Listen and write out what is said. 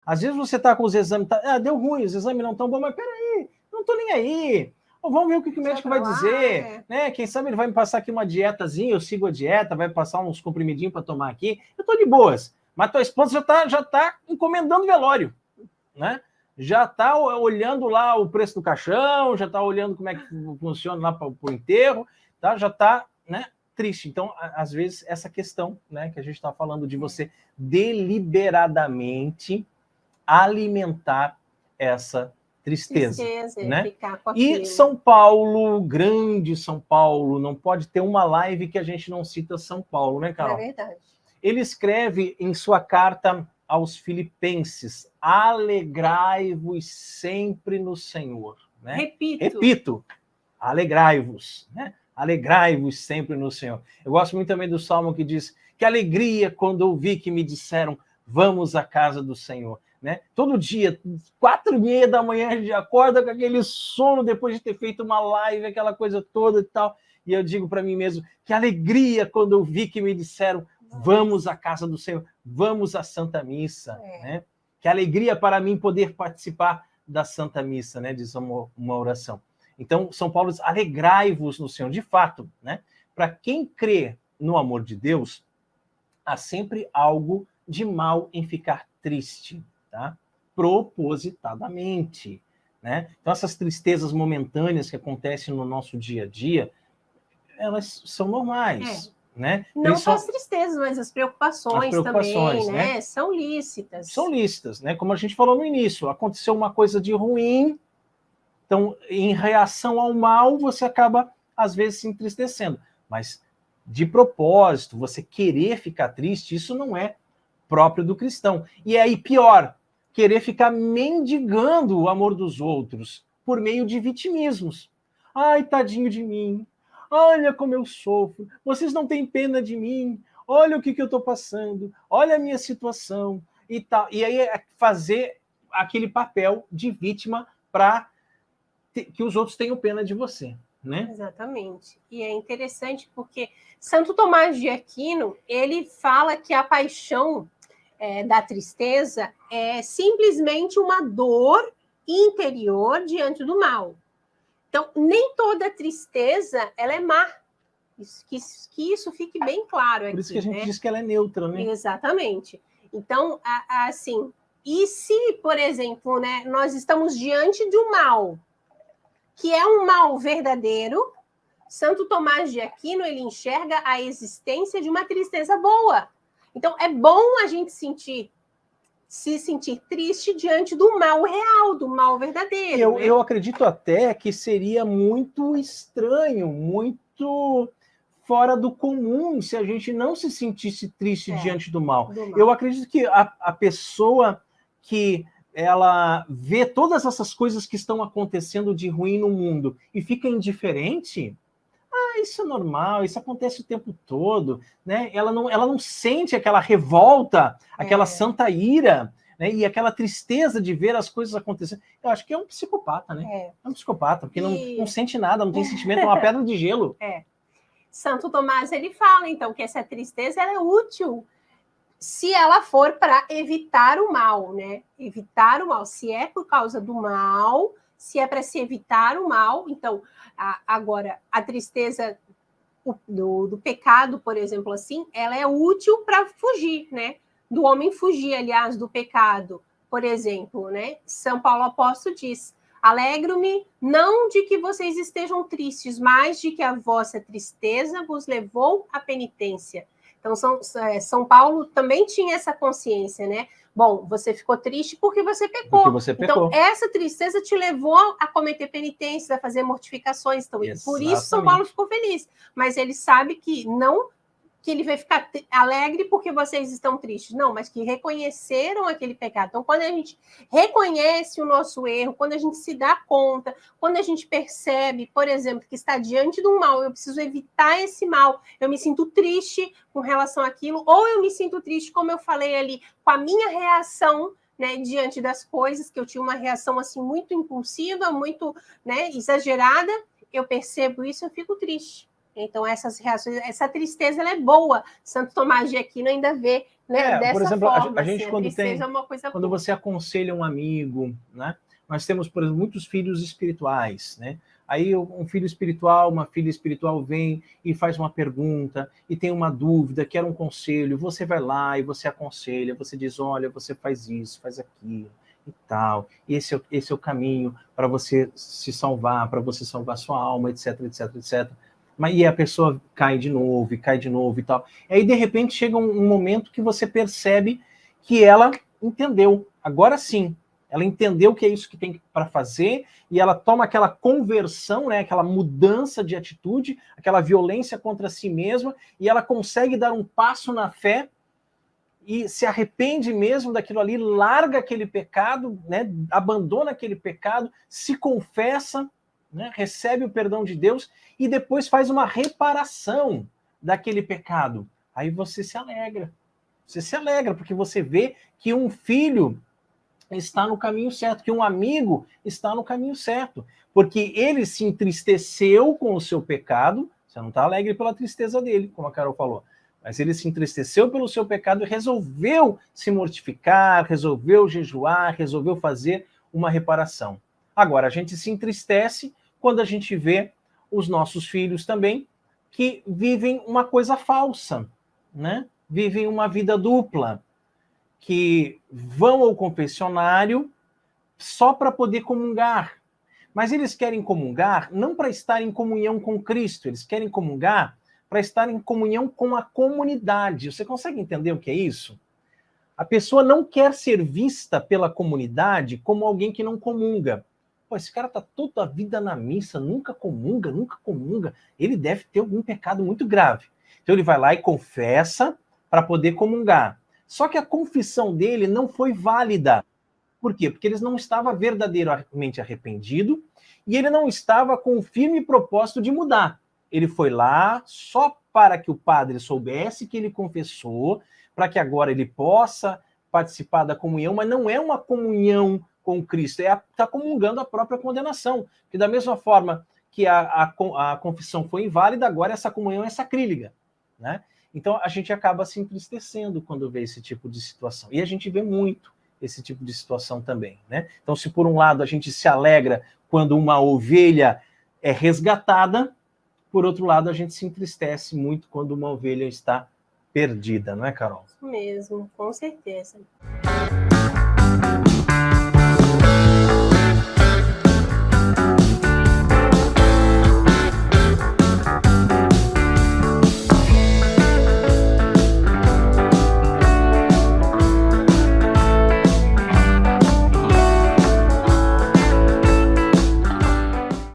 Às vezes você está com os exames, deu ruim, os exames não estão bons, mas peraí, não estou nem aí. Ou vamos ver o que o médico vai dizer, né? Quem sabe ele vai me passar aqui uma dietazinha, eu sigo a dieta, vai passar uns comprimidinhos para tomar aqui. Eu estou de boas, mas tua esposa já tá encomendando velório, né? Já está olhando lá o preço do caixão, já está olhando como é que funciona lá para o enterro, tá? Já está, né, triste. Então, às vezes, essa questão, né, que a gente está falando de você deliberadamente alimentar essa tristeza, né? Ficar com e São Paulo, grande São Paulo, não pode ter uma live que a gente não cita São Paulo, né, Carol? É verdade. Ele escreve em sua carta aos Filipenses: alegrai-vos sempre no Senhor. Né? Repito, alegrai-vos, né? Alegrai-vos sempre no Senhor. Eu gosto muito também do Salmo que diz: que alegria quando ouvi que me disseram, vamos à casa do Senhor. Né? Todo dia, 4:30 da manhã, a gente acorda com aquele sono depois de ter feito uma live, aquela coisa toda e tal. E eu digo para mim mesmo, que alegria quando eu vi que me disseram, vamos à casa do Senhor, vamos à Santa Missa. Né? Que alegria para mim poder participar da Santa Missa, né? Diz uma oração. Então, São Paulo diz, alegrai-vos no Senhor. De fato, né? Para quem crê no amor de Deus, há sempre algo de mal em ficar triste. Tá? Propositadamente. Né? Então, essas tristezas momentâneas que acontecem no nosso dia a dia, elas são normais. Né? Não só as tristezas, mas as preocupações também, né? São lícitas. São lícitas, né? Como a gente falou no início, aconteceu uma coisa de ruim, então, em reação ao mal, você acaba, às vezes, se entristecendo. Mas, de propósito, você querer ficar triste, isso não é próprio do cristão. E aí, pior, querer ficar mendigando o amor dos outros por meio de vitimismos. Ai, tadinho de mim. Olha como eu sofro. Vocês não têm pena de mim. Olha o que eu estou passando. Olha a minha situação. E tal. E aí, fazer aquele papel de vítima para que os outros tenham pena de você. Né? Exatamente. E é interessante porque Santo Tomás de Aquino, ele fala que a paixão da tristeza é simplesmente uma dor interior diante do mal. Então, nem toda tristeza ela é má. Que isso fique bem claro aqui. Por isso que a gente diz que ela é neutra, né? Exatamente. Então, assim, e se, por exemplo, né, nós estamos diante de um mal, que é um mal verdadeiro, Santo Tomás de Aquino, ele enxerga a existência de uma tristeza boa. Então, é bom a gente se sentir triste diante do mal real, do mal verdadeiro. Eu acredito até que seria muito estranho, muito fora do comum se a gente não se sentisse triste diante do mal. Eu acredito que a pessoa que ela vê todas essas coisas que estão acontecendo de ruim no mundo e fica indiferente, isso é normal, isso acontece o tempo todo, né? Ela não sente aquela revolta, aquela santa ira, né? E aquela tristeza de ver as coisas acontecendo. Eu acho que é um psicopata, né? É um psicopata, porque não sente nada, não tem sentimento, é uma pedra de gelo. Santo Tomás, ele fala, então, que essa tristeza ela é útil se ela for para evitar o mal, né? Evitar o mal. Se é por causa do mal, se é para se evitar o mal, então, agora, a tristeza do pecado, por exemplo, assim, ela é útil para fugir, né? Do homem fugir, aliás, do pecado, por exemplo, né? São Paulo Apóstolo diz, alegro-me não de que vocês estejam tristes, mas de que a vossa tristeza vos levou à penitência. Então, São Paulo também tinha essa consciência, né? Bom, você ficou triste porque você pecou. Porque você pecou. Então, essa tristeza te levou a cometer penitências, a fazer mortificações. Então, por isso São Paulo ficou feliz. Mas ele sabe que não que ele vai ficar alegre porque vocês estão tristes. Não, mas que reconheceram aquele pecado. Então, quando a gente reconhece o nosso erro, quando a gente se dá conta, quando a gente percebe, por exemplo, que está diante de um mal, eu preciso evitar esse mal, eu me sinto triste com relação àquilo, ou eu me sinto triste, como eu falei ali, com a minha reação, né, diante das coisas, que eu tinha uma reação assim muito impulsiva, muito, né, exagerada, eu percebo isso, eu fico triste. Então, essas reações, essa tristeza ela é boa. Santo Tomás de Aquino ainda vê né? Dessa por exemplo, forma, a gente assim, quando você aconselha um amigo, né? Nós temos, por exemplo, muitos filhos espirituais, né? Aí um filho espiritual, uma filha espiritual vem e faz uma pergunta e tem uma dúvida, quer um conselho, você vai lá e você aconselha, você diz, olha, você faz isso, faz aquilo e tal. E esse é o caminho para você se salvar, para você salvar sua alma, etc, etc, etc. Mas e a pessoa cai de novo e tal. E aí, de repente, chega um momento que você percebe que ela entendeu. Agora sim, ela entendeu que é isso que tem para fazer e ela toma aquela conversão, né, aquela mudança de atitude, aquela violência contra si mesma, e ela consegue dar um passo na fé e se arrepende mesmo daquilo ali, larga aquele pecado, né, abandona aquele pecado, se confessa, né, recebe o perdão de Deus e depois faz uma reparação daquele pecado. Aí você se alegra. Você se alegra porque você vê que um filho está no caminho certo, que um amigo está no caminho certo, porque ele se entristeceu com o seu pecado, você não está alegre pela tristeza dele, como a Carol falou, mas ele se entristeceu pelo seu pecado e resolveu se mortificar, resolveu jejuar, resolveu fazer uma reparação. Agora, a gente se entristece quando a gente vê os nossos filhos também que vivem uma coisa falsa, né? Vivem uma vida dupla, que vão ao confessionário só para poder comungar. Mas eles querem comungar não para estar em comunhão com Cristo, eles querem comungar para estar em comunhão com a comunidade. Você consegue entender o que é isso? A pessoa não quer ser vista pela comunidade como alguém que não comunga. Pô, esse cara tá toda a vida na missa, nunca comunga, nunca comunga. Ele deve ter algum pecado muito grave. Então ele vai lá e confessa para poder comungar. Só que a confissão dele não foi válida. Por quê? Porque ele não estava verdadeiramente arrependido e ele não estava com o firme propósito de mudar. Ele foi lá só para que o padre soubesse que ele confessou, para que agora ele possa participar da comunhão, mas não é uma comunhão com Cristo, está comungando a própria condenação. Que da mesma forma que a confissão foi inválida, agora essa comunhão é sacrílega, né? Então a gente acaba se entristecendo quando vê esse tipo de situação. E a gente vê muito esse tipo de situação também, né? Então, se por um lado a gente se alegra quando uma ovelha é resgatada, por outro lado a gente se entristece muito quando uma ovelha está perdida, não é, Carol? Isso mesmo, com certeza.